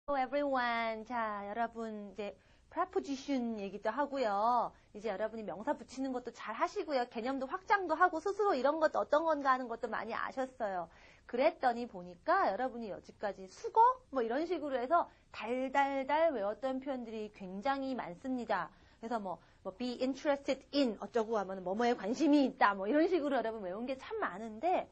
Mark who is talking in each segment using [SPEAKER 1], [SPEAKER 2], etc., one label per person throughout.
[SPEAKER 1] Hello everyone. 자, 여러분 이제 preposition 얘기도 하고요. 이제 여러분이 명사 붙이는 것도 잘 하시고요. 개념도 확장도 하고 스스로 이런 것도 어떤 건가 하는 것도 많이 아셨어요. 그랬더니 보니까 여러분이 여지까지 수거 뭐 이런 식으로 해서 달달달 외웠던 표현들이 굉장히 많습니다. 그래서 뭐 be interested in 어쩌고 하면 뭐뭐에 관심이 있다 뭐 이런 식으로 여러분 외운 게 참 많은데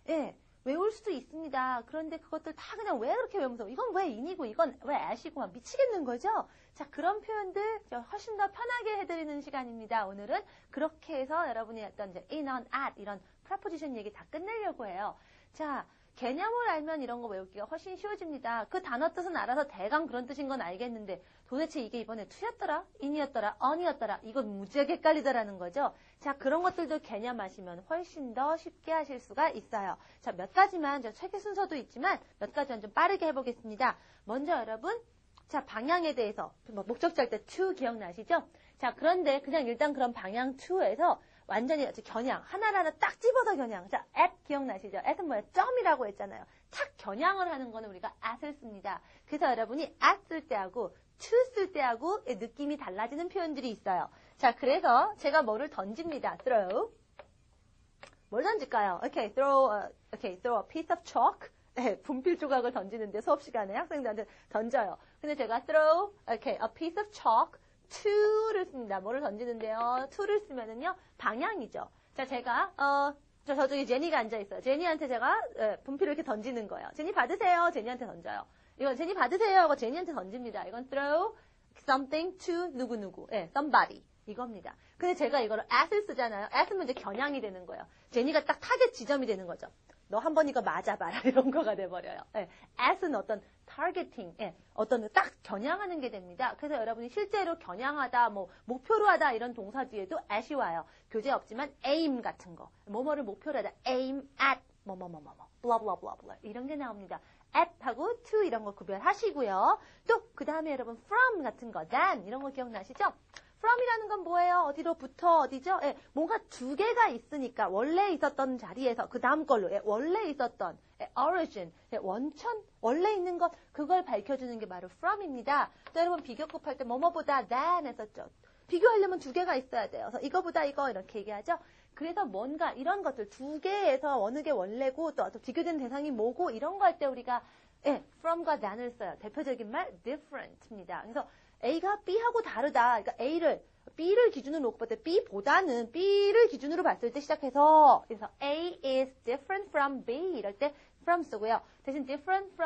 [SPEAKER 1] 예. 외울 수도 있습니다. 그런데 그것들 다 그냥 왜 그렇게 외우면서 이건 왜 in이고 이건 왜 at이고 막 미치겠는 거죠? 자, 그런 표현들 훨씬 더 편하게 해드리는 시간입니다. 오늘은 그렇게 해서 여러분이 어떤 이제 in, on, at 이런 preposition 얘기 다 끝내려고 해요. 자, 개념을 알면 이런 거 외우기가 훨씬 쉬워집니다. 그 단어 뜻은 알아서 대강 그런 뜻인 건 알겠는데 도대체 이게 이번에 to였더라? in이었더라? on이었더라? 이거 무지하게 헷갈리더라는 거죠. 자, 그런 것들도 개념 아시면 훨씬 더 쉽게 하실 수가 있어요. 자, 몇 가지만 책의 순서도 있지만 몇 가지만 좀 빠르게 해보겠습니다. 먼저 여러분, 자, 방향에 대해서 목적지 할 때 to 기억나시죠? 자, 그런데 그냥 일단 그런 방향 to에서 완전히 겨냥, 하나하나 딱 집어서 겨냥. 자, at 기억나시죠? at은 뭐야? 점이라고 했잖아요. 착 겨냥을 하는 거는 우리가 at을 씁니다. 그래서 여러분이 at 쓸 때하고 to 쓸 때하고 느낌이 달라지는 표현들이 있어요. 자, 그래서 제가 뭐를 던집니다. throw. 뭘 던질까요? throw a piece of chalk. 네, 분필 조각을 던지는데 수업 시간에 학생들한테 던져요. 근데 제가 throw, a piece of chalk. to를 씁니다. 뭐를 던지는데요? to를 쓰면은요, 방향이죠. 자, 제가, 저쪽에 제니가 앉아있어요. 제니한테 제가, 분필을 이렇게 던지는 거예요. 제니 받으세요. 제니한테 던져요. 이건 제니 받으세요. 하고 제니한테 던집니다. 이건 throw something to 누구누구. somebody. 이겁니다. 근데 제가 이거를 at을 쓰잖아요. at은 이제 겨냥이 되는 거예요. 제니가 딱 타겟 지점이 되는 거죠. 너 한번 이거 맞아봐라. 이런 거가 돼버려요. at은 어떤 타겟팅, 어떤 딱 겨냥하는 게 됩니다. 그래서 여러분이 실제로 겨냥하다, 뭐 목표로 하다 이런 동사 뒤에도 at이 와요. 교재 없지만 aim 같은 거, 뭐뭐를 목표로 하다, aim at 뭐뭐뭐뭐, blah blah blah blah 이런 게 나옵니다. at하고 to 이런 거 구별하시고요. 또 그 다음에 여러분 from 같은 거, than 이런 거 기억나시죠? from이라는 건 뭐예요? 어디로부터 어디죠? 뭔가 두 개가 있으니까 원래 있었던 자리에서 그 다음 걸로 원래 있었던 origin, 원천, 원래 있는 것 그걸 밝혀주는 게 바로 from입니다. 또 여러분 비교급 할 때 뭐뭐보다 than 했었죠. 비교하려면 두 개가 있어야 돼요. 그래서 이거보다 이거 이렇게 얘기하죠. 그래서 뭔가 이런 것들 두 개에서 어느 게 원래고 또 비교된 대상이 뭐고 이런 거 할 때 우리가 from과 than을 써요. 대표적인 말 different입니다. 그래서 A가 B하고 다르다. 그러니까 B를 기준으로 놓고 볼 때 B보다는 B를 기준으로 봤을 때 시작해서 그래서 A is different from B 이럴 때 from 쓰고요. 대신 different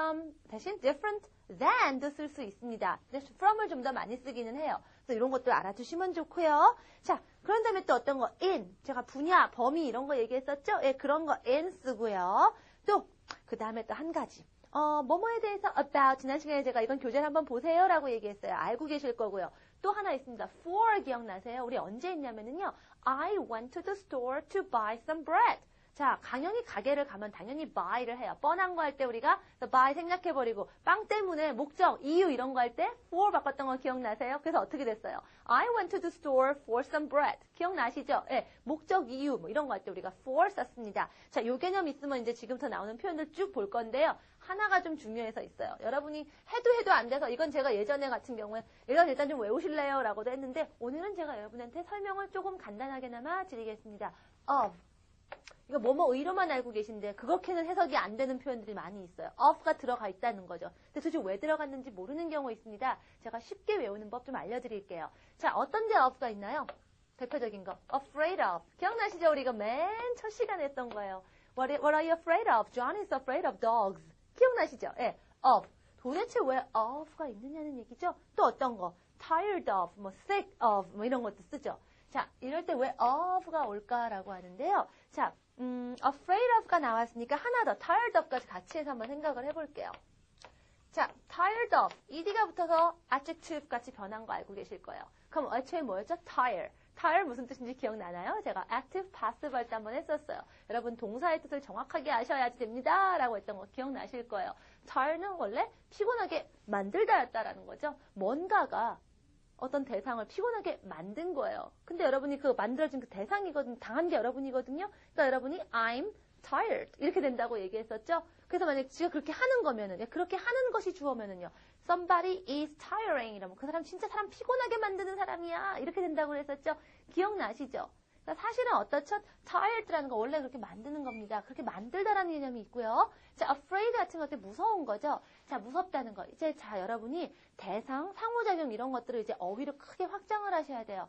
[SPEAKER 1] than도 쓸 수 있습니다. from을 좀 더 많이 쓰기는 해요. 그래서 이런 것들 알아두시면 좋고요. 자, 그런 다음에 또 어떤 거 in 제가 분야, 범위 이런 거 얘기했었죠? 그런 거 in 쓰고요. 또 그 다음에 또 한 가지. 뭐뭐에 대해서 about 지난 시간에 제가 이건 교재를 한번 보세요 라고 얘기했어요. 알고 계실 거고요. 또 하나 있습니다. for 기억나세요? 우리 언제 했냐면은요. I went to the store to buy some bread. 자, 강영이 가게를 가면 당연히 buy를 해요. 뻔한 거 할 때 우리가 buy 생략해버리고 빵 때문에 목적, 이유 이런 거 할 때 for 바꿨던 거 기억나세요? 그래서 어떻게 됐어요? I went to the store for some bread. 기억나시죠? 목적, 이유 뭐 이런 거 할 때 우리가 for 썼습니다. 자, 요 개념 있으면 이제 지금부터 나오는 표현들 쭉 볼 건데요. 하나가 좀 중요해서 있어요. 여러분이 해도 안 돼서 이건 제가 예전에 같은 경우에 이건 일단 좀 외우실래요? 라고도 했는데 오늘은 제가 여러분한테 설명을 조금 간단하게나마 드리겠습니다. of 이거 뭐뭐 의로만 알고 계신데 그렇게는 해석이 안 되는 표현들이 많이 있어요. of가 들어가 있다는 거죠. 근데 도대체 왜 들어갔는지 모르는 경우 있습니다. 제가 쉽게 외우는 법 좀 알려드릴게요. 자, 어떤 데 of가 있나요? 대표적인 거 afraid of 기억나시죠? 우리 이거 맨 첫 시간에 했던 거예요. What are you afraid of? John is afraid of dogs. 기억나시죠? of 도대체 왜 of가 있느냐는 얘기죠. 또 어떤 거 tired of, 뭐 sick of 뭐 이런 것도 쓰죠. 자, 이럴 때 왜 of가 올까라고 하는데요. 자, afraid of가 나왔으니까 하나 더 tired of까지 같이 해서 한번 생각을 해볼게요. 자, tired of, ed가 붙어서 adjective 같이 변한 거 알고 계실 거예요. 그럼 애초에 뭐였죠? tire 무슨 뜻인지 기억나나요? 제가 active, passive 할 때 한번 했었어요. 여러분 동사의 뜻을 정확하게 아셔야지 됩니다. 라고 했던 거 기억나실 거예요. tire는 원래 피곤하게 만들다였다라는 거죠. 뭔가가 어떤 대상을 피곤하게 만든 거예요. 근데 여러분이 그 만들어진 그 대상이거든요. 당한 게 여러분이거든요. 그러니까 여러분이 I'm tired 이렇게 된다고 얘기했었죠. 그래서 만약 지가 그렇게 하는 거면은 그렇게 하는 것이 주어면은요. Somebody is tiring. 이러면 그 사람 진짜 사람 피곤하게 만드는 사람이야. 이렇게 된다고 그랬었죠. 기억나시죠? 그러니까 사실은 어떻죠? tired라는 거 원래 그렇게 만드는 겁니다. 그렇게 만들다라는 개념이 있고요. 자, afraid 같은 것들 무서운 거죠. 자, 무섭다는 거. 이제 자, 여러분이 대상, 상호작용 이런 것들을 이제 어휘로 크게 확장을 하셔야 돼요.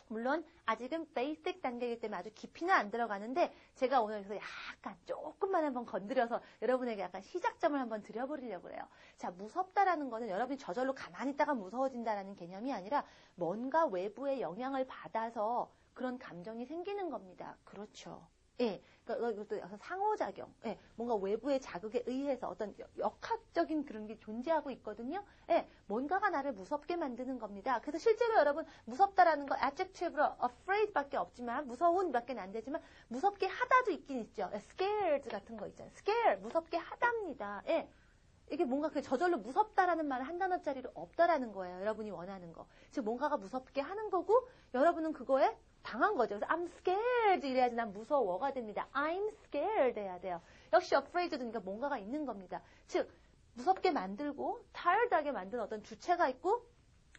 [SPEAKER 1] 물론 아직은 베이직 단계이기 때문에 아주 깊이는 안 들어가는데 제가 오늘 그래서 약간 조금만 한번 건드려서 여러분에게 약간 시작점을 한번 드려버리려고 해요. 자, 무섭다라는 거는 여러분이 저절로 가만히 있다가 무서워진다라는 개념이 아니라 뭔가 외부의 영향을 받아서 그런 감정이 생기는 겁니다. 그렇죠. 예, 그러니까 이것도 상호작용, 예, 뭔가 외부의 자극에 의해서 어떤 역학적인 그런 게 존재하고 있거든요. 예, 뭔가가 나를 무섭게 만드는 겁니다. 그래서 실제로 여러분 무섭다라는 거 adjective로 afraid밖에 없지만 무서운밖에 안 되지만 무섭게 하다도 있긴 있죠. scared 같은 거 있잖아요. scare 무섭게 하답니다. 예. 이게 뭔가 그 저절로 무섭다라는 말은 한 단어짜리로 없다라는 거예요. 여러분이 원하는 거. 즉 뭔가가 무섭게 하는 거고 여러분은 그거에 당한 거죠. 그래서 I'm scared 이래야지 난 무서워가 됩니다. I'm scared 해야 돼요. 역시 afraid도 그러니까 뭔가가 있는 겁니다. 즉 무섭게 만들고 tired하게 만드는 어떤 주체가 있고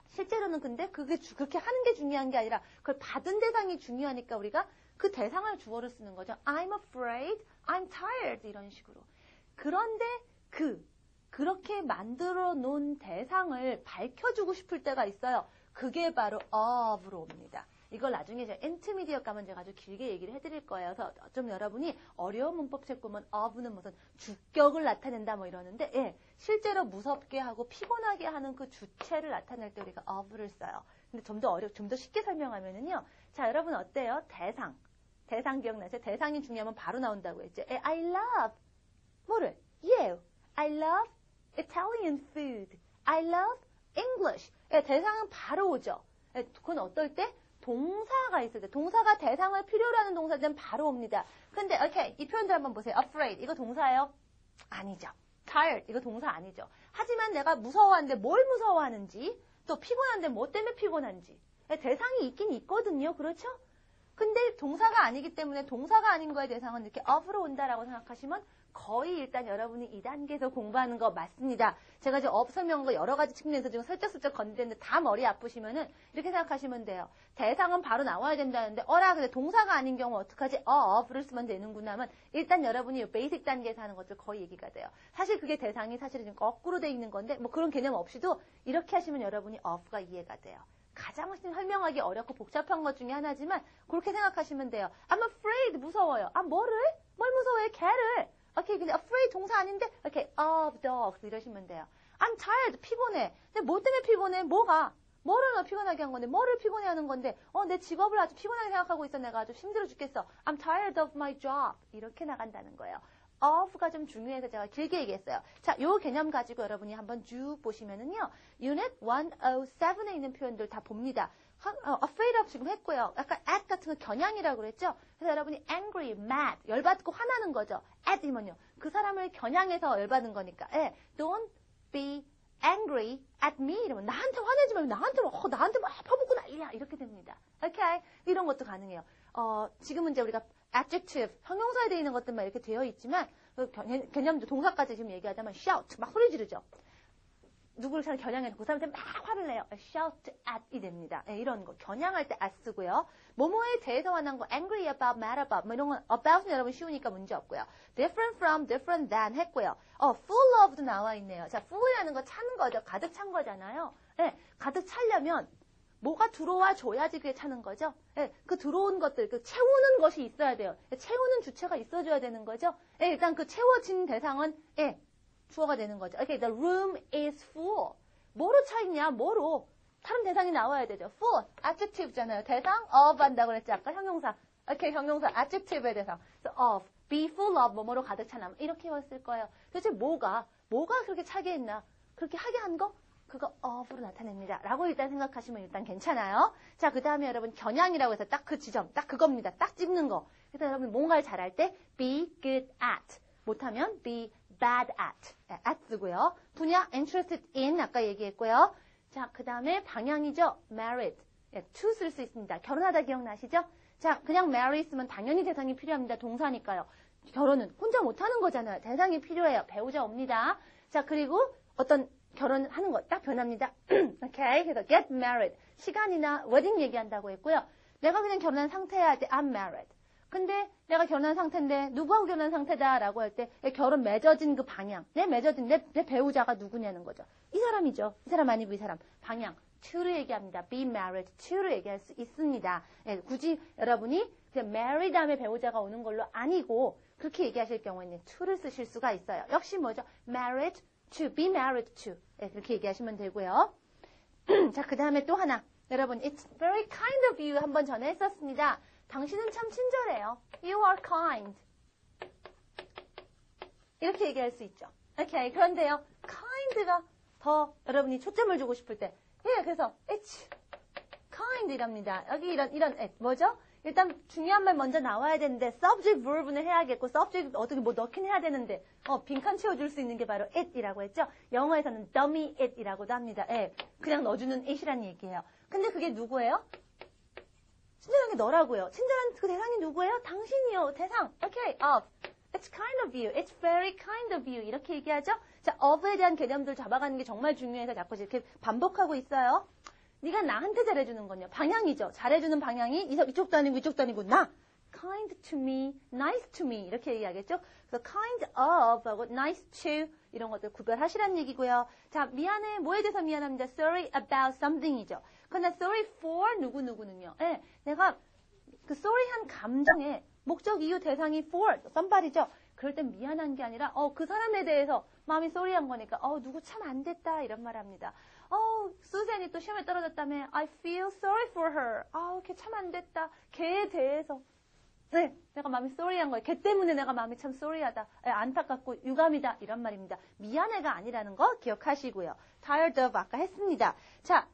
[SPEAKER 1] 실제로는 근데 그게 그렇게 하는 게 중요한 게 아니라 그걸 받은 대상이 중요하니까 우리가 그 대상을 주어를 쓰는 거죠. I'm afraid, I'm tired 이런 식으로. 그런데 그렇게 만들어 놓은 대상을 밝혀주고 싶을 때가 있어요. 그게 바로 of로 옵니다. 이걸 나중에 제가 인터미디엇 가면 제가 아주 길게 얘기를 해드릴 거예요. 그래서 좀 여러분이 어려운 문법 책 보면 of는 무슨 주격을 나타낸다 뭐 이러는데 예, 실제로 무섭게 하고 피곤하게 하는 그 주체를 나타낼 때 우리가 of를 써요. 근데 좀 더 쉽게 설명하면은요. 자, 여러분 어때요? 대상 기억나세요? 대상이 중요하면 바로 나온다고 했죠. I love 뭐를? You. I love Italian food. I love English. 예, 대상은 바로 오죠. 예, 그건 어떨 때? 동사가 있을 때. 동사가 대상을 필요로 하는 동사들은 바로 옵니다. 근데, 오케이. 이 표현들 한번 보세요. afraid. 이거 동사예요? 아니죠. tired. 이거 동사 아니죠. 하지만 내가 무서워하는데 뭘 무서워하는지, 또 피곤한데 뭐 때문에 피곤한지. 예, 대상이 있긴 있거든요. 그렇죠? 근데 동사가 아니기 때문에 동사가 아닌 거에 대상은 이렇게 of로 온다라고 생각하시면 거의 일단 여러분이 2단계에서 공부하는 거 맞습니다. 제가 이제 of 설명한 거 여러 가지 측면에서 지금 슬쩍슬쩍 건드렸는데 다 머리 아프시면은 이렇게 생각하시면 돼요. 대상은 바로 나와야 된다는데 근데 동사가 아닌 경우 어떡하지? of를 쓰면 되는구나 하면 일단 여러분이 베이직 단계에서 하는 것들 거의 얘기가 돼요. 사실 그게 대상이 사실은 지금 거꾸로 돼 있는 건데 뭐 그런 개념 없이도 이렇게 하시면 여러분이 of가 이해가 돼요. 가장 설명하기 어렵고 복잡한 것 중에 하나지만 그렇게 생각하시면 돼요. I'm afraid 무서워요. 뭘 무서워해? 개를. 오케이, 근데 afraid 동사 아닌데 오케이, of dogs 이러시면 돼요. I'm tired 피곤해. 근데 뭐 때문에 피곤해? 뭐를 너 피곤하게 한 건데 뭐를 피곤해 하는 건데 내 직업을 아주 피곤하게 생각하고 있어. 내가 아주 힘들어 죽겠어. I'm tired of my job. 이렇게 나간다는 거예요. of가 좀 중요해서 제가 길게 얘기했어요. 자, 요 개념 가지고 여러분이 한번 쭉 보시면은요. Unit 107에 있는 표현들 다 봅니다. afraid of 지금 했고요. 약간 at 같은 거 겨냥이라고 그랬죠? 그래서 여러분이 angry, mad, 열받고 화나는 거죠. at이면요. 그 사람을 겨냥해서 열받은 거니까. 예, don't be angry at me 이러면 나한테 화내지 말고 나한테 막 퍼붓고 난리야. 이렇게 됩니다. 오케이? 이런 것도 가능해요. 지금은 이제 우리가 adjective, 형용사에 되어 있는 것들만 이렇게 되어 있지만 개념도 동사까지 지금 얘기하자면 shout, 막 소리 지르죠. 누구를 잘 겨냥해서 그 사람한테 막 화를 내요. shout at이 됩니다. 네, 이런 거 겨냥할 때 at 쓰고요. 뭐뭐에 대해서 화난 거 angry about, mad about 뭐 이런 건 about은 여러분 쉬우니까 문제 없고요. different from, different than 했고요. full of도 나와 있네요. 자, full이라는 거 찬 거죠. 가득 찬 거잖아요. 네, 가득 차려면 뭐가 들어와 줘야지 그게 차는 거죠. 예, 그 들어온 것들, 그 채우는 것이 있어야 돼요. 채우는 주체가 있어줘야 되는 거죠. 예, 일단 그 채워진 대상은 주어가 되는 거죠. Okay, the room is full. 뭐로 차 있냐? 뭐로? 다른 대상이 나와야 되죠. full, adjective잖아요. 대상 of 한다고 그랬지 아까 형용사. Okay, 형용사 adjective의 대상. So of, be full of 뭐뭐로 가득 차나 이렇게 왔을 거예요. 도대체 뭐가 그렇게 차게 했나? 그렇게 하게 한 거? 그거 of로 나타냅니다. 라고 일단 생각하시면 일단 괜찮아요. 자, 그 다음에 여러분 겨냥이라고 해서 딱 그 지점, 딱 그겁니다. 딱 찝는 거. 그래서 여러분 뭔가를 잘할 때 be good at. 못하면 be bad at 쓰고요. 분야 interested in 아까 얘기했고요. 자, 그 다음에 방향이죠. married. to 쓸 수 있습니다. 결혼하다 기억나시죠? 자, 그냥 marry 쓰면 당연히 대상이 필요합니다. 동사니까요. 결혼은 혼자 못하는 거잖아요. 대상이 필요해요. 배우자 옵니다. 자, 그리고 어떤 결혼하는 거 딱 변합니다. 오케이. 그래서 get married. 시간이나 wedding 얘기한다고 했고요. 내가 그냥 결혼한 상태야 할 때 I'm married. 근데 내가 결혼한 상태인데 누구하고 결혼한 상태다라고 할 때 결혼 맺어진 그 방향. 맺어진 내 배우자가 누구냐는 거죠. 이 사람이죠. 이 사람 아니고 이 사람. 방향. to를 얘기합니다. be married to를 얘기할 수 있습니다. 굳이 여러분이 그냥 marry 다음에 배우자가 오는 걸로 아니고 그렇게 얘기하실 경우에는 to를 쓰실 수가 있어요. 역시 뭐죠? married to, be married to. 그렇게 얘기하시면 되고요. 자, 그 다음에 또 하나. 여러분, it's very kind of you 한번 전에 했었습니다. 당신은 참 친절해요. You are kind. 이렇게 얘기할 수 있죠. 오케이. 그런데요, kind가 더 여러분이 초점을 주고 싶을 때, 그래서 it's kind 이랍니다. 여기 이런 뭐죠? 일단 중요한 말 먼저 나와야 되는데 subject verb는 해야겠고 subject 어떻게 뭐 넣긴 해야 되는데 빈칸 채워줄 수 있는 게 바로 it이라고 했죠. 영어에서는 dummy it이라고도 합니다. 그냥 넣어주는 it이라는 얘기예요. 근데 그게 누구예요? 친절한 게 너라고요. 친절한 그 대상이 누구예요? 당신이요. 대상. Okay, of. It's kind of you. It's very kind of you. 이렇게 얘기하죠. 자, of에 대한 개념들 잡아가는 게 정말 중요해서 자꾸 이렇게 반복하고 있어요. 네가 나한테 잘해주는 건요. 방향이죠. 잘해주는 방향이 이쪽도 아니고 나. kind to me, nice to me 이렇게 얘기하겠죠. 그래서 kind of 하고 nice to 이런 것들 구별하시라는 얘기고요. 자, 미안해. 뭐에 대해서 미안합니다. sorry about something이죠. 그러나 sorry for 누구는요. 내가 그 sorry한 감정에 목적, 이유, 대상이 for somebody죠. 그럴 땐 미안한 게 아니라 그 사람에 대해서 마음이 sorry한 거니까 누구 참 안 됐다 이런 말 합니다. 수잔이 또 시험에 떨어졌다며 I feel sorry for her. 걔 참 안 됐다. 걔에 대해서 내가 마음이 sorry한 거예요. 걔 때문에 내가 마음이 참 sorry하다. 안타깝고 유감이다. 이런 말입니다. 미안해가 아니라는 거 기억하시고요. tired of 아까 했습니다. 자,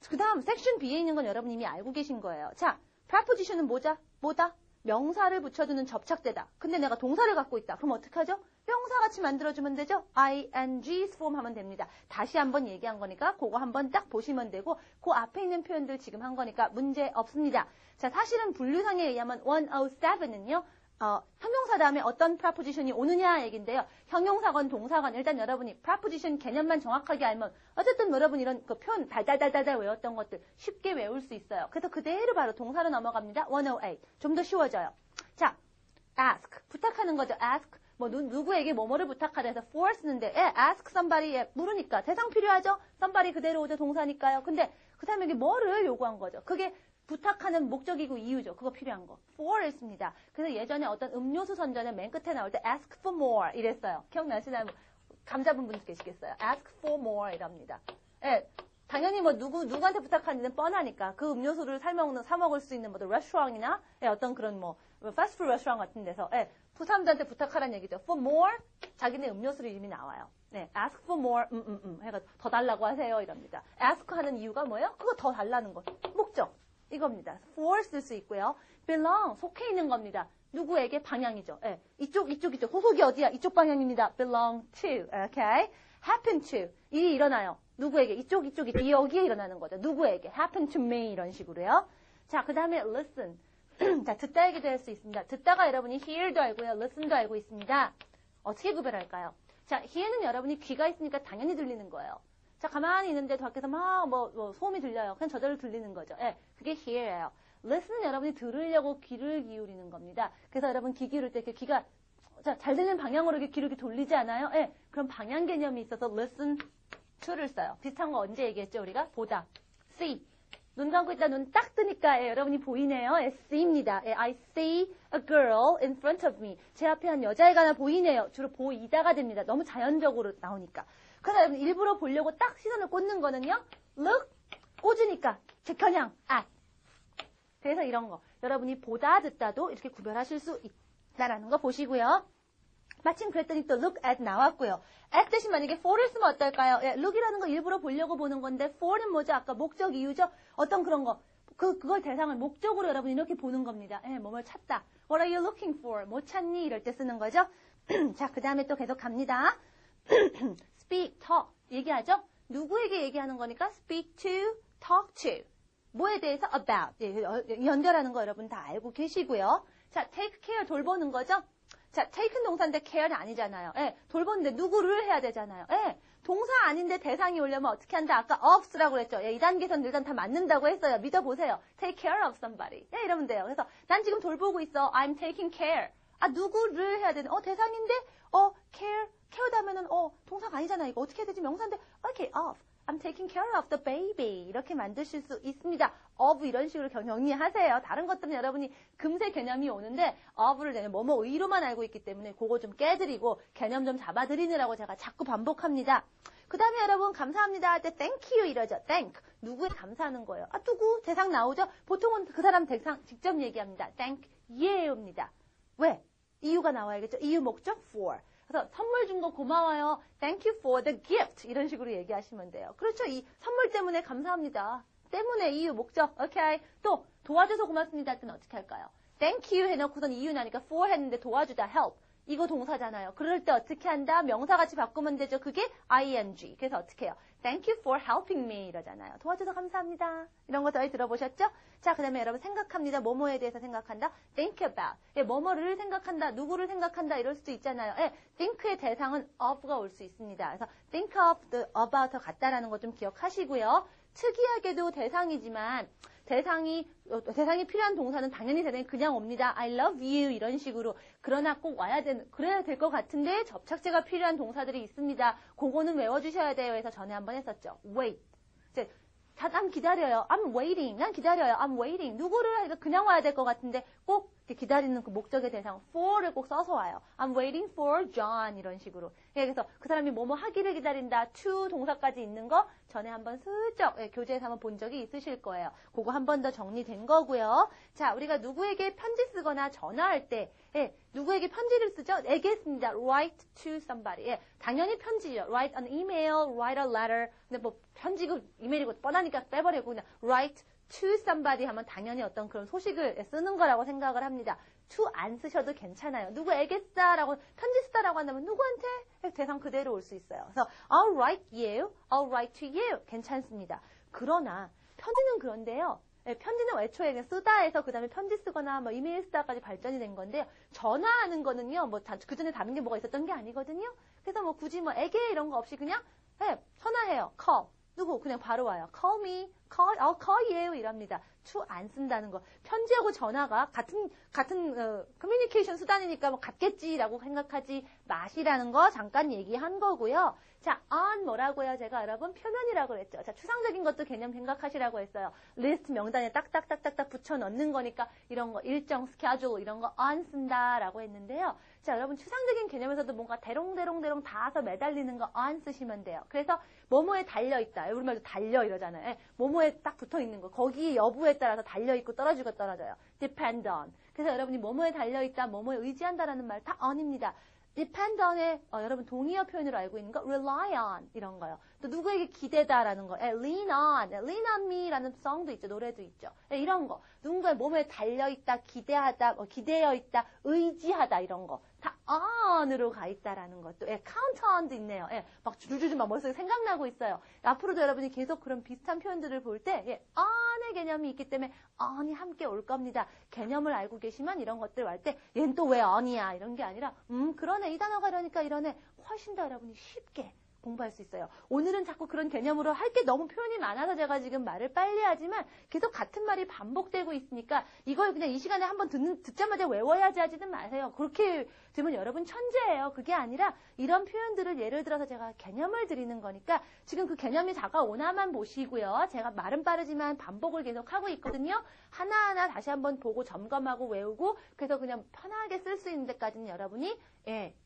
[SPEAKER 1] 그 다음 섹션 B에 있는 건 여러분 이미 알고 계신 거예요. 자, preposition은 뭐다? 명사를 붙여주는 접착제다. 근데 내가 동사를 갖고 있다. 그럼 어떡하죠? 명사같이 만들어주면 되죠? ing form 하면 됩니다. 다시 한번 얘기한 거니까 그거 한번 딱 보시면 되고 그 앞에 있는 표현들 지금 한 거니까 문제 없습니다. 자, 사실은 분류상에 의하면 107은요. 형용사 다음에 어떤 preposition이 오느냐 얘긴데요. 형용사건 동사건 일단 여러분이 preposition 개념만 정확하게 알면 어쨌든 여러분 이런 그 표현 달달달달 외웠던 것들 쉽게 외울 수 있어요. 그래서 그대로 바로 동사로 넘어갑니다. 108. 좀 더 쉬워져요. 자, ask. 부탁하는 거죠. ask. 뭐 누구에게 뭐뭐를 부탁하라 해서 for 쓰는데 ask somebody 물으니까 대상 필요하죠? somebody 그대로 오죠. 동사니까요. 근데 그 사람에게 뭐를 요구한 거죠. 그게 부탁하는 목적이고 이유죠. 그거 필요한 거. for를 씁니다. 그래서 예전에 어떤 음료수 선전에 맨 끝에 나올 때 ask for more 이랬어요. 기억나시나요? 감 잡은 분들 계시겠어요? ask for more 이랍니다. 당연히 뭐 누구한테 부탁하는지는 뻔하니까 그 음료수를 사 먹을 수 있는 뭐 레스토랑이나 어떤 그런 뭐 패스트푸드 레스토랑 같은 데서 그 사람들한테 부탁하라는 얘기죠. for more 자기네 음료수를 이름이 나와요. ask for more 해가 더 달라고 하세요 이럽니다. ask 하는 이유가 뭐예요? 그거 더 달라는 거. 목적. 이겁니다. for 쓸 수 있고요. belong 속해 있는 겁니다. 누구에게 방향이죠. 이쪽. 소속이 어디야? 이쪽 방향입니다. belong to. Okay? happen to. 일이 일어나요. 누구에게? 여기에 일어나는 거죠. 누구에게? happen to me 이런 식으로요. 자, 그 다음에 listen. 자, 듣다 얘기도 할 수 있습니다. 듣다가 여러분이 hear도 알고요. listen도 알고 있습니다. 어떻게 구별할까요? 자, hear는 여러분이 귀가 있으니까 당연히 들리는 거예요. 자, 가만히 있는데 밖에서 막 소음이 들려요. 그냥 저절로 들리는 거죠. 그게 hear예요. listen은 여러분이 들으려고 귀를 기울이는 겁니다. 그래서 여러분 귀 기울일 때 귀가 잘 들리는 방향으로 이렇게 귀를 이렇게 돌리지 않아요? 그럼 방향 개념이 있어서 listen to를 써요. 비슷한 거 언제 얘기했죠? 우리가 보다. see. 눈 감고 있다 눈 딱 뜨니까 여러분이 보이네요. see입니다. I see a girl in front of me. 제 앞에 한 여자애가 하나 보이네요. 주로 보이다가 됩니다. 너무 자연적으로 나오니까. 그래서 여러분 일부러 보려고 딱 시선을 꽂는 거는요. look, 꽂으니까 직현양, at. 그래서 이런 거. 여러분이 보다 듣다도 이렇게 구별하실 수 있다라는 거 보시고요. 마침 그랬더니 또 look at 나왔고요. at 대신 만약에 for를 쓰면 어떨까요? look이라는 거 일부러 보려고 보는 건데 for는 뭐죠? 아까 목적 이유죠? 어떤 그런 거. 그걸 대상을 목적으로 여러분이 이렇게 보는 겁니다. 뭐뭘 찾다. What are you looking for? 뭐 찾니? 이럴 때 쓰는 거죠. 자, 그 다음에 또 계속 갑니다. speak, talk. 얘기하죠? 누구에게 얘기하는 거니까 speak to, talk to. 뭐에 대해서? about. 연결하는 거 여러분 다 알고 계시고요. 자, take care 돌보는 거죠? 자, take는 동사인데 care는 아니잖아요. 돌보는데 누구를 해야 되잖아요. 동사 아닌데 대상이 오려면 어떻게 한다? 아까 ofs라고 그랬죠. 예, 이 단계에서는 일단 다 맞는다고 했어요. 믿어보세요. take care of somebody. 예, 이러면 돼요. 그래서 난 지금 돌보고 있어. I'm taking care. 아, 누구를 해야 되는? 대상인데? care 다면은, 동사가 아니잖아. 이거 어떻게 해야 되지? 명사인데, okay, of. I'm taking care of the baby. 이렇게 만드실 수 있습니다. of 이런 식으로 정리하세요. 다른 것들은 여러분이 금세 개념이 오는데 of를 내는 뭐뭐 의로만 알고 있기 때문에 그거 좀 깨드리고 개념 좀 잡아드리느라고 제가 자꾸 반복합니다. 그 다음에 여러분 감사합니다 할 때 thank you 이러죠. thank. 누구에 감사하는 거예요. 아, 누구? 대상 나오죠? 보통은 그 사람 대상 직접 얘기합니다. thank you입니다. 왜? 이유가 나와야겠죠? 이유 목적 for. 그래서 선물 준 거 고마워요. Thank you for the gift. 이런 식으로 얘기하시면 돼요. 그렇죠. 이 선물 때문에 감사합니다. 때문에 이유, 목적. 오케이. 또 도와줘서 고맙습니다 할 때는 어떻게 할까요? Thank you 해놓고선 이유 나니까 for 했는데 도와주다 help. 이거 동사잖아요. 그럴 때 어떻게 한다? 명사같이 바꾸면 되죠. 그게 ing. 그래서 어떻게 해요? Thank you for helping me 이러잖아요. 도와줘서 감사합니다. 이런 거 저희 들어보셨죠? 자, 그 다음에 여러분 생각합니다. 뭐뭐에 대해서 생각한다. Think about. 예, 뭐뭐를 생각한다. 누구를 생각한다. 이럴 수도 있잖아요. 예, think의 대상은 of가 올 수 있습니다. 그래서 think of the about 같다라는 거 좀 기억하시고요. 특이하게도 대상이지만 대상이 필요한 동사는 당연히 대상이 그냥 옵니다. I love you 이런 식으로. 그러나 꼭 그래야 될 것 같은데 접착제가 필요한 동사들이 있습니다. 그거는 외워주셔야 돼요. 해서 전에 한번 했었죠. wait. 이제 난 기다려요. I'm waiting. 난 기다려요. I'm waiting. 누구를 그냥 와야 될 것 같은데 꼭 기다리는 그 목적의 대상 for를 꼭 써서 와요. I'm waiting for John 이런 식으로. 그래서 그 사람이 뭐뭐 하기를 기다린다. to 동사까지 있는 거 전에 한번 슬쩍 교재에서 한번 본 적이 있으실 거예요. 그거 한 번 더 정리된 거고요. 자, 우리가 누구에게 편지 쓰거나 전화할 때 누구에게 편지를 쓰죠? 에게 씁니다. Write to somebody. 당연히 편지죠. Write an email, write a letter. 근데 뭐 편지고 이메일이고 뻔하니까 빼버리고 그냥 write to somebody 하면 당연히 어떤 그런 소식을 쓰는 거라고 생각을 합니다. to 안 쓰셔도 괜찮아요. 누구에게 쓰다라고 편지 쓰다라고 한다면 누구한테 대상 그대로 올 수 있어요. 그래서 I'll write you, I'll write to you 괜찮습니다. 그러나 편지는 그런데요. 편지는 애초에 그냥 쓰다 해서 그 다음에 편지 쓰거나 뭐 이메일 쓰다까지 발전이 된 건데요. 전화하는 거는요. 뭐 그 전에 다른 게 뭐가 있었던 게 아니거든요. 그래서 뭐 굳이 뭐 에게 이런 거 없이 그냥 전화해요. call. 누구 그냥 바로 와요. call me, I'll call you 이랍니다. to 안 쓴다는 거. 편지하고 전화가 같은 커뮤니케이션 수단이니까 뭐 같겠지라고 생각하지 마시라는 거 잠깐 얘기한 거고요. 자, on 뭐라고요? 제가 여러분 표면이라고 그랬죠. 자, 추상적인 것도 개념 생각하시라고 했어요. 리스트 명단에 딱딱딱딱딱 붙여 넣는 거니까 이런 거 일정 스케줄 이런 거 on 쓴다라고 했는데요. 자, 여러분 추상적인 개념에서도 뭔가 대롱대롱대롱 닿아서 매달리는 거 on 쓰시면 돼요. 그래서 뭐뭐에 달려있다. 우리말도 달려 이러잖아요. 뭐뭐에 딱 붙어있는 거. 거기 여부에 따라서 달려있고 떨어지고 떨어져요. depend on. 그래서 여러분이 뭐뭐에 달려있다, 뭐뭐에 의지한다라는 말 다 on입니다. depend on의 여러분 동의어 표현으로 알고 있는 거 rely on 이런 거요. 또 누구에게 기대다라는 거 lean on me라는 송도 있죠. 노래도 있죠. 이런 거. 누군가의 몸에 달려있다, 기대하다, 기대어 있다, 의지하다 이런 거. 다 on으로 가 있다라는 것도. count on도 있네요. 막 줄줄줄 막 머릿속에 생각나고 있어요. 앞으로도 여러분이 계속 그런 비슷한 표현들을 볼 때 on의 개념이 있기 때문에 on이 함께 올 겁니다. 개념을 알고 계시면 이런 것들 할 때 얘는 또 왜 on이야 이런 게 아니라 그러네 이 단어가 이러니까 이러네 훨씬 더 여러분이 쉽게 공부할 수 있어요. 오늘은 자꾸 그런 개념으로 할 게 너무 표현이 많아서 제가 지금 말을 빨리 하지만 계속 같은 말이 반복되고 있으니까 이걸 그냥 이 시간에 한번 듣자마자 외워야지 하지는 마세요. 그렇게 되면 여러분 천재예요. 그게 아니라 이런 표현들을 예를 들어서 제가 개념을 드리는 거니까 지금 그 개념이 다가오나만 보시고요. 제가 말은 빠르지만 반복을 계속 하고 있거든요. 하나하나 다시 한번 보고 점검하고 외우고 그래서 그냥 편하게 쓸 수 있는 데까지는 여러분이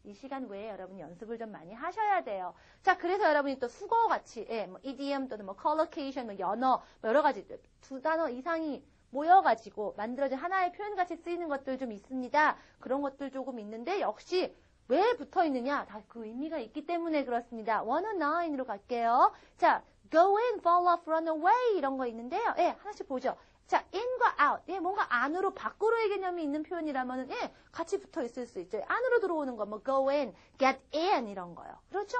[SPEAKER 1] 이 시간 외에 여러분이 연습을 좀 많이 하셔야 돼요. 자, 그래서 여러분이 또 수거같이 뭐 idiom 또는 뭐 collocation, 뭐 연어 뭐 여러 가지 두 단어 이상이 모여가지고 만들어진 하나의 표현같이 쓰이는 것들 좀 있습니다. 그런 것들 조금 있는데 역시 왜 붙어 있느냐? 다 그 의미가 있기 때문에 그렇습니다. 109으로 갈게요. 자, go in, fall off, run away 이런 거 있는데요. 하나씩 보죠. 자, in과 out. 뭔가 안으로, 밖으로의 개념이 있는 표현이라면, 같이 붙어 있을 수 있죠. 안으로 들어오는 거, 뭐, go in, get in, 이런 거요. 그렇죠?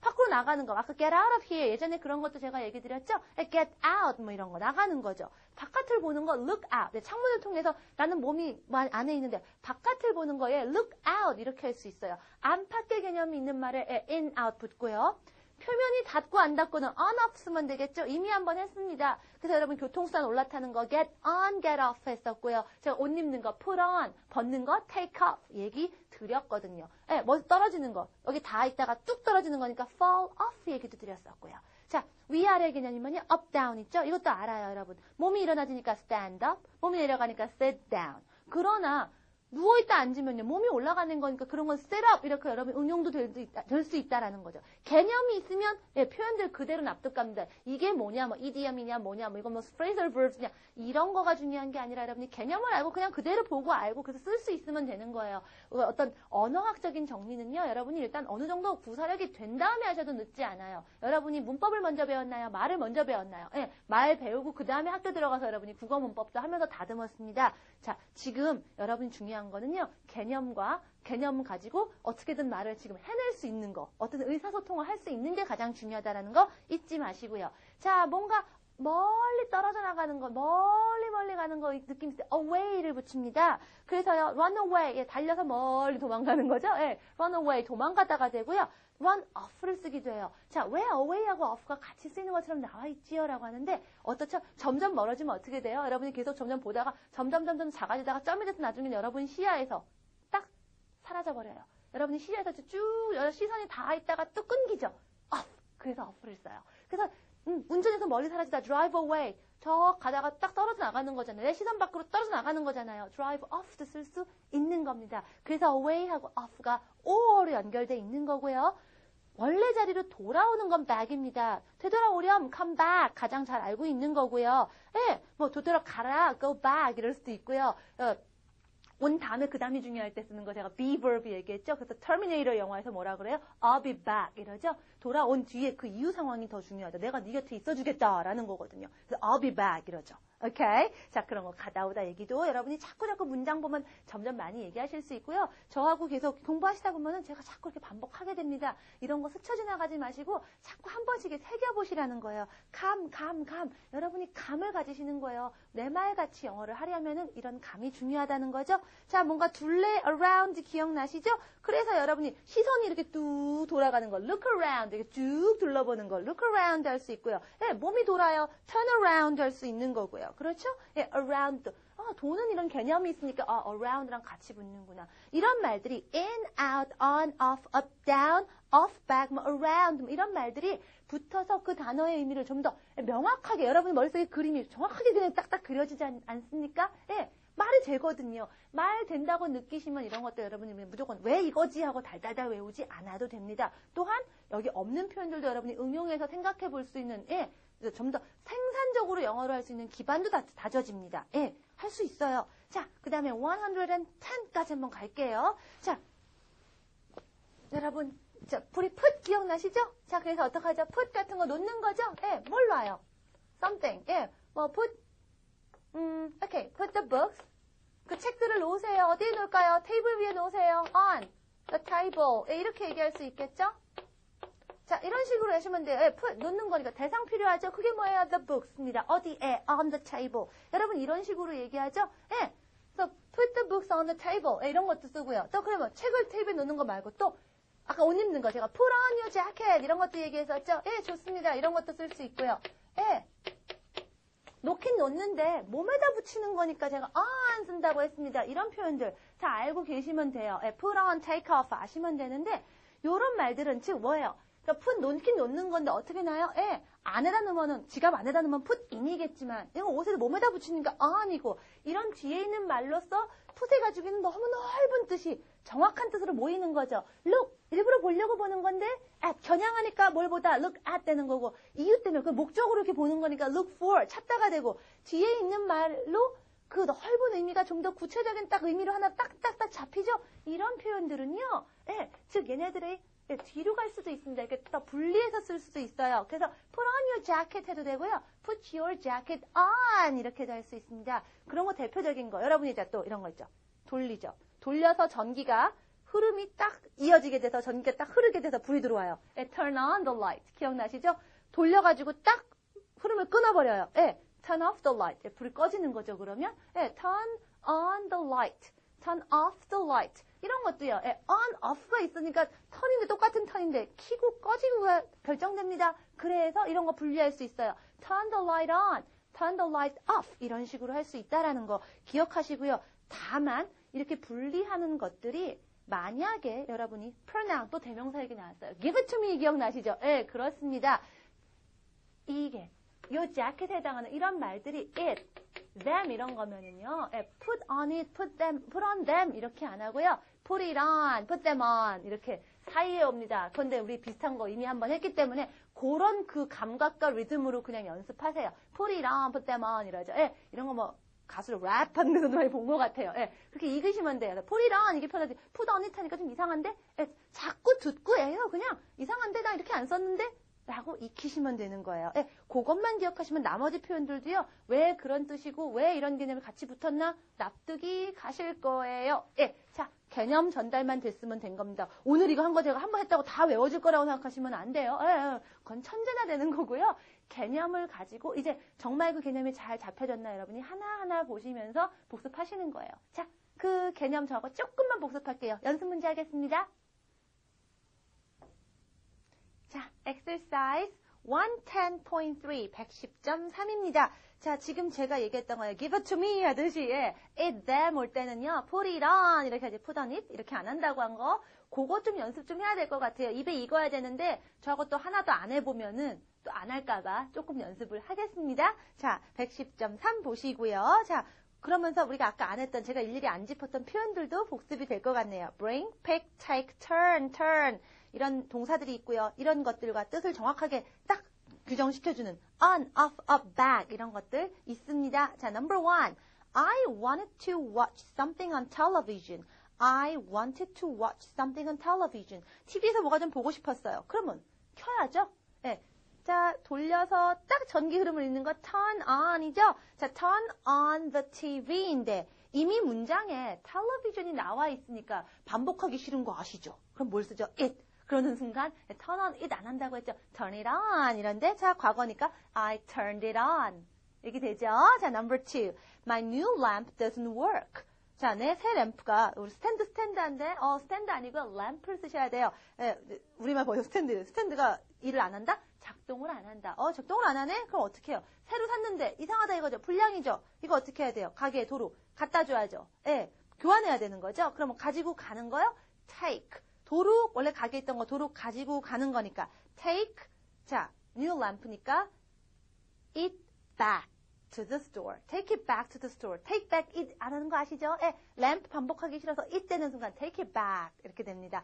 [SPEAKER 1] 밖으로 밖으로 나가는 거. 아까 get out of here. 예전에 그런 것도 제가 얘기 드렸죠? get out 뭐 이런 거 나가는 거죠. 바깥을 보는 거 look out. 네, 창문을 통해서 나는 몸이 안에 있는데 바깥을 보는 거에 look out 이렇게 할 수 있어요. 안팎의 개념이 있는 말에 in, out 붙고요. 표면이 닫고 안 닫고는 on, off 쓰면 되겠죠? 이미 한번 했습니다. 그래서 여러분 교통수단 올라타는 거 get on, get off 했었고요. 제가 옷 입는 거 put on, 벗는 거 take off 얘기 드렸거든요. 네, 뭐 떨어지는 거. 여기 다 있다가 뚝 떨어지는 거니까 fall off 얘기도 드렸었고요. 자, 위아래 개념이면요. up, down 있죠? 이것도 알아요, 여러분. 몸이 일어나지니까 stand up, 몸이 내려가니까 sit down. 그러나 누워있다 앉으면요. 몸이 올라가는 거니까 그런 건 set up 이렇게 여러분 응용도 될 수 있다라는 거죠. 개념이 있으면 예, 표현들 그대로 납득합니다. 이게 뭐냐, 뭐 idiom이냐, 뭐냐, 뭐 이건 뭐 phrasal verbs냐 이런 거가 중요한 게 아니라 여러분이 개념을 알고 그냥 그대로 보고 알고 그래서 쓸 수 있으면 되는 거예요. 어떤 언어학적인 정리는요. 여러분이 일단 어느 정도 구사력이 된 다음에 하셔도 늦지 않아요. 여러분이 문법을 먼저 배웠나요? 말을 먼저 배웠나요? 예, 말 배우고 그 다음에 학교 들어가서 여러분이 국어 문법도 하면서 다듬었습니다. 자, 지금 여러분이 중요한 거는요. 개념 가지고 어떻게든 말을 지금 해낼 수 있는 거, 어떤 의사소통을 할 수 있는 게 가장 중요하다는 거 잊지 마시고요. 자, 뭔가 멀리 떨어져 나가는 거, 멀리 가는 거 느낌 있을 때 away를 붙입니다. 그래서요, run away, 예, 달려서 멀리 도망가는 거죠. 예, run away, 도망가다가 되고요. run off를 쓰기도 해요. 자, 왜 away하고 off가 같이 쓰이는 것처럼 나와 있지요? 라고 하는데, 어떻죠? 점점 멀어지면 어떻게 돼요? 여러분이 계속 점점 보다가 점점 작아지다가 점이 돼서 나중에 여러분 시야에서 딱 사라져버려요. 여러분이 시야에서 쭉 시선이 다 있다가 또 끊기죠. off. 그래서 off를 써요. 그래서 운전해서 멀리 사라지다 drive away. 저 가다가 딱 떨어져 나가는 거잖아요. 내 시선 밖으로 떨어져 나가는 거잖아요. drive off도 쓸 수 있는 겁니다. 그래서 away하고 off가 or로 연결돼 있는 거고요. 원래 자리로 돌아오는 건 back입니다. 되돌아오렴, come back. 가장 잘 알고 있는 거고요. 예, 뭐 되돌아가라, go back 이럴 수도 있고요. 온 다음에 그 다음이 중요할 때 쓰는 거 제가 be verb 얘기했죠. 그래서 Terminator 영화에서 뭐라 그래요? I'll be back 이러죠. 돌아온 뒤에 그 이후 상황이 더 중요하다. 내가 네 곁에 있어주겠다라는 거거든요. 그래서 I'll be back 이러죠. 오케이? 자, 그런 거 가다 오다 얘기도 여러분이 자꾸 문장 보면 점점 많이 얘기하실 수 있고요. 저하고 계속 공부하시다 보면은 제가 자꾸 이렇게 반복하게 됩니다. 이런 거 스쳐 지나가지 마시고 자꾸 한 번씩 새겨보시라는 거예요. 감. 여러분이 감을 가지시는 거예요. 내 말같이 영어를 하려면은 이런 감이 중요하다는 거죠. 자, 뭔가 둘레 around 기억나시죠? 그래서 여러분이 시선이 이렇게 뚝 돌아가는 거 look around 이렇게 쭉 둘러보는 거 look around 할 수 있고요. 예, 몸이 돌아요. turn around 할 수 있는 거고요. 그렇죠? 예, around. 도는 이런 개념이 있으니까 around랑 같이 붙는구나. 이런 말들이 in, out, on, off, up, down, off, back, 뭐 around 뭐 이런 말들이 붙어서 그 단어의 의미를 좀 더 명확하게 여러분 머릿속에 그림이 정확하게 그냥 딱딱 그려지지 않습니까? 예. 말이 되거든요. 말 된다고 느끼시면 이런 것도 여러분이 무조건 왜 이거지 하고 달달달 외우지 않아도 됩니다. 또한 여기 없는 표현들도 여러분이 응용해서 생각해 볼 수 있는 예, 좀 더 생산적으로 영어로 할 수 있는 기반도 다져집니다. 예, 할 수 있어요. 자, 그 다음에 110까지 한번 갈게요. 자, 여러분, 자, 우리 put 기억나시죠? 자, 그래서 어떡하죠? put 같은 거 놓는 거죠? 예, 뭘 놔요? something. 예, 뭐 put, okay, put the books. 그 책들을 놓으세요. 어디에 놓을까요? 테이블 위에 놓으세요. on the table. 예, 이렇게 얘기할 수 있겠죠? 자, 이런 식으로 하시면 돼요. 예, put, 놓는 거니까 대상 필요하죠? 그게 뭐예요? the books입니다. 어디에? on the table. 여러분 이런 식으로 얘기하죠? 예. 그래서 put the books on the table. 예, 이런 것도 쓰고요. 또 그러면 책을 테이블에 놓는 거 말고 또 아까 옷 입는 거 제가 put on your jacket 이런 것도 얘기했었죠? 예, 좋습니다. 이런 것도 쓸 수 있고요. 예. 놓긴 놓는데 몸에다 붙이는 거니까 제가 on 쓴다고 했습니다. 이런 표현들 다 알고 계시면 돼요. 예, put on, take off 아시면 되는데 요런 말들은 즉 뭐예요? 그러니까 put 놓긴 놓는 건데 어떻게 나요? 예, 안에다 넣으면은 지갑 안에다 넣으면 put in이겠지만 이거 옷에 몸에다 붙이니까 on이고 이런 뒤에 있는 말로써 put에 가지고 있는 너무 넓은 뜻이 정확한 뜻으로 모이는 거죠. look 일부러 보려고 보는 건데 at 겨냥하니까 뭘 보다 look at 되는 거고 이유 때문에 그 목적으로 이렇게 보는 거니까 look for 찾다가 되고 뒤에 있는 말로 그 넓은 의미가 좀 더 구체적인 딱 의미로 하나 딱딱딱 잡히죠. 이런 표현들은요. 예, 즉 얘네들의 예, 뒤로 갈 수도 있습니다. 이렇게 더 분리해서 쓸 수도 있어요. 그래서 put on your jacket 해도 되고요. put your jacket on 이렇게도 할 수 있습니다. 그런 거 대표적인 거. 여러분이 이제 또 이런 거 있죠. 돌리죠. 돌려서 전기가 흐름이 딱 이어지게 돼서 전기가 딱 흐르게 돼서 불이 들어와요. turn on the light. 기억나시죠? 돌려가지고 딱 흐름을 끊어버려요. turn off the light. 불이 꺼지는 거죠, 그러면. turn on the light. turn off the light. 이런 것도요. on, off가 있으니까 턴인데 똑같은 턴인데 켜고 꺼지고가 결정됩니다. 그래서 이런 거 분리할 수 있어요. turn the light on. turn the light off. 이런 식으로 할 수 있다라는 거 기억하시고요. 다만 이렇게 분리하는 것들이 만약에 여러분이 pronoun 또 대명사 얘기 나왔어요. give it to me 기억나시죠? 그렇습니다. 이게 요 자켓에 해당하는 이런 말들이 it, them 이런 거면은요. put on it, put on them 이렇게 안 하고요. put it on, put them on 이렇게 사이에 옵니다. 그런데 우리 비슷한 거 이미 한번 했기 때문에 그런 그 감각과 리듬으로 그냥 연습하세요. put it on, put them on 이러죠. 이런 거 뭐 가수를 랩하는 데서도 많이 본 것 같아요. 그렇게 읽으시면 돼요. put it on 이게 편하지. put on it 하니까 좀 이상한데? 자꾸 듣고 해요. 그냥 이상한데 나 이렇게 안 썼는데? 라고 익히시면 되는 거예요. 그것만 기억하시면 나머지 표현들도요. 왜 그런 뜻이고 왜 이런 개념이 같이 붙었나 납득이 가실 거예요. 자, 개념 전달만 됐으면 된 겁니다. 오늘 이거 한 거 제가 한 번 했다고 다 외워질 거라고 생각하시면 안 돼요. 그건 천재나 되는 거고요. 개념을 가지고 이제 정말 그 개념이 잘 잡혀졌나 여러분이 하나하나 보시면서 복습하시는 거예요. 자, 그 개념 저거 조금만 복습할게요. 연습 문제 하겠습니다. 자, exercise 110.3, 110.3입니다. 자, 지금 제가 얘기했던 거예요. give it to me 하듯이, it, them 올 때는요, put it on, 이렇게 하지, put on it, 이렇게 안 한다고 한 거, 그거 좀 연습 좀 해야 될 것 같아요. 입에 익어야 되는데, 저것도 하나도 안 해보면은, 또 안 할까봐 조금 연습을 하겠습니다. 자, 110.3 보시고요. 자, 그러면서 우리가 아까 안 했던, 제가 일일이 안 짚었던 표현들도 복습이 될 것 같네요. bring, pick, take, turn. 이런 동사들이 있고요. 이런 것들과 뜻을 정확하게 딱 규정시켜주는 on, off, up, back 이런 것들 있습니다. 자, number one. I wanted to watch something on television. I wanted to watch something on television. TV에서 뭐가 좀 보고 싶었어요. 그러면 켜야죠. 자, 돌려서 딱 전기 흐름을 읽는 거 turn on이죠. 자, turn on the TV인데 이미 문장에 텔레비전이 나와 있으니까 반복하기 싫은 거 아시죠? 그럼 뭘 쓰죠? it. 그러는 순간 turn on it 안 한다고 했죠. turn it on 이런데 자 과거니까 I turned it on 이렇게 되죠. 자 number two. My new lamp doesn't work. 자, 내 새 램프가 우리 스탠드인데 스탠드 아니고 램프를 쓰셔야 돼요. 우리말 뭐예요? 스탠드가 일을 안 한다? 작동을 안 한다. 작동을 안 하네? 그럼 어떻게 해요? 새로 샀는데 이상하다 이거죠. 불량이죠. 이거 어떻게 해야 돼요? 가게에 도로 갖다 줘야죠. 교환해야 되는 거죠. 그러면 가지고 가는 거요? take. 도로 원래 가게에 있던 거 도로 가지고 가는 거니까 take. 자, new lamp니까 it back to the store. take it back to the store. take back it 안 하는 거 아시죠? 램프 반복하기 싫어서 it 되는 순간 take it back 이렇게 됩니다.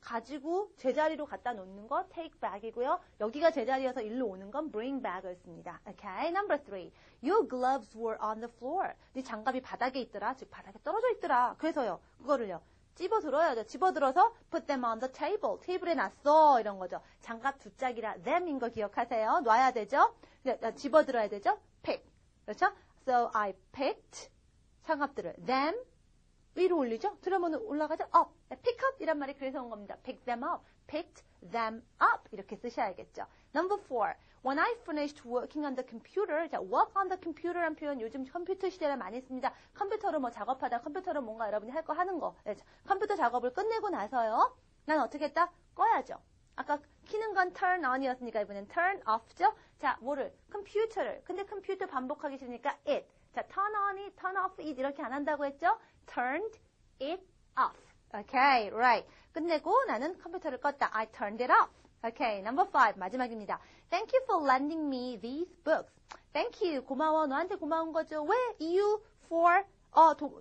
[SPEAKER 1] 가지고 제자리로 갖다 놓는 거 take back이고요. 여기가 제자리여서 일로 오는 건 bring back을 씁니다. Okay, number three. Your gloves were on the floor. 네 장갑이 바닥에 있더라. 즉 바닥에 떨어져 있더라. 그래서요. 그거를요. 집어들어야죠. 집어들어서 put them on the table. 테이블에 놨어. 이런 거죠. 장갑 두 짝이라 them인 거 기억하세요. 놔야 되죠. 집어들어야 되죠. pick. 그렇죠? So I picked 장갑들을 them 위로 올리죠. 들으면 올라가죠. up. pick up 이란 말이 그래서 온 겁니다. pick them up. picked them up 이렇게 쓰셔야겠죠. Number four. When I finished working on the computer, 자, work on the computer라는 표현 요즘 컴퓨터 시대에 많이 씁니다. 컴퓨터로 뭐 작업하다, 컴퓨터로 뭔가 여러분이 할 거 하는 거. 컴퓨터 작업을 끝내고 나서요. 난 어떻게 했다? 꺼야죠. 아까 키는 건 turn on이었으니까 이번엔 turn off죠. 자, 뭐를? 컴퓨터를. 근데 컴퓨터 반복하기 싫으니까 it. 자, turn on이 turn off it 이렇게 안 한다고 했죠? turned it off. Okay, right. 끝내고 나는 컴퓨터를 껐다. I turned it off. Okay, number five. 마지막입니다. Thank you for lending me these books. Thank you. 고마워. 너한테 고마운 거죠. 왜? 이유 for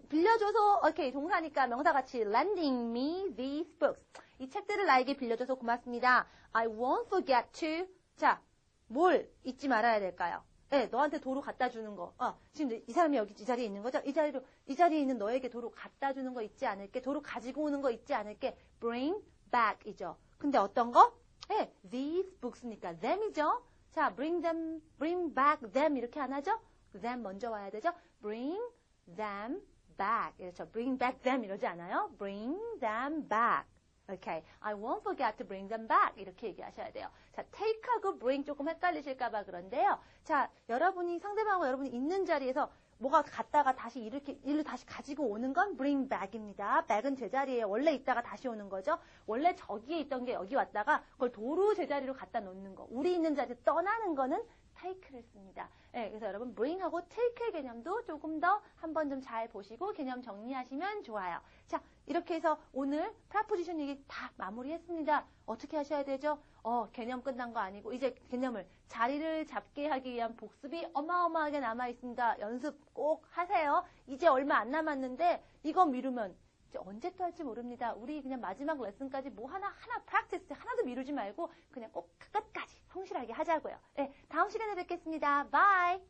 [SPEAKER 1] 빌려줘서 okay, 동사니까 명사같이 lending me these books. 이 책들을 나에게 빌려줘서 고맙습니다. I won't forget to. 자, 뭘 잊지 말아야 될까요? 너한테 도로 갖다 주는 거. 지금 이 사람이 여기 이 자리에 있는 거죠? 이 자리에 있는 너에게 도로 갖다 주는 거 잊지 않을게. 도로 가지고 오는 거 잊지 않을게. bring back이죠. 근데 어떤 거? these books니까 them이죠. 자, bring back them 이렇게 안 하죠? them 먼저 와야 되죠. bring them back. 그렇죠. bring back them 이러지 않아요? bring them back. Okay. I won't forget to bring them back. 이렇게 얘기하셔야 돼요. 자, take하고 bring 조금 헷갈리실까봐 그런데요. 자, 여러분이 상대방하고 여러분이 있는 자리에서 뭐가 갔다가 다시 일로 다시 가지고 오는 건 bring back입니다. back은 제자리에 원래 있다가 다시 오는 거죠. 원래 저기에 있던 게 여기 왔다가 그걸 도로 제자리로 갖다 놓는 거. 우리 있는 자리에 떠나는 거는 take를 씁니다. 네, 그래서 여러분 bring하고 take의 개념도 조금 더 한번 좀 잘 보시고 개념 정리하시면 좋아요. 자, 이렇게 해서 오늘 프라포지션 얘기 다 마무리했습니다. 어떻게 하셔야 되죠? 개념 끝난 거 아니고 이제 개념을 자리를 잡게 하기 위한 복습이 어마어마하게 남아 있습니다. 연습 꼭 하세요. 이제 얼마 안 남았는데 이거 미루면 이제 언제 또 할지 모릅니다. 우리 그냥 마지막 레슨까지 뭐 하나 프랙티스 하나도 미루지 말고 그냥 꼭 끝까지 성실하게 하자고요. 네, 다음 시간에 뵙겠습니다. 바이.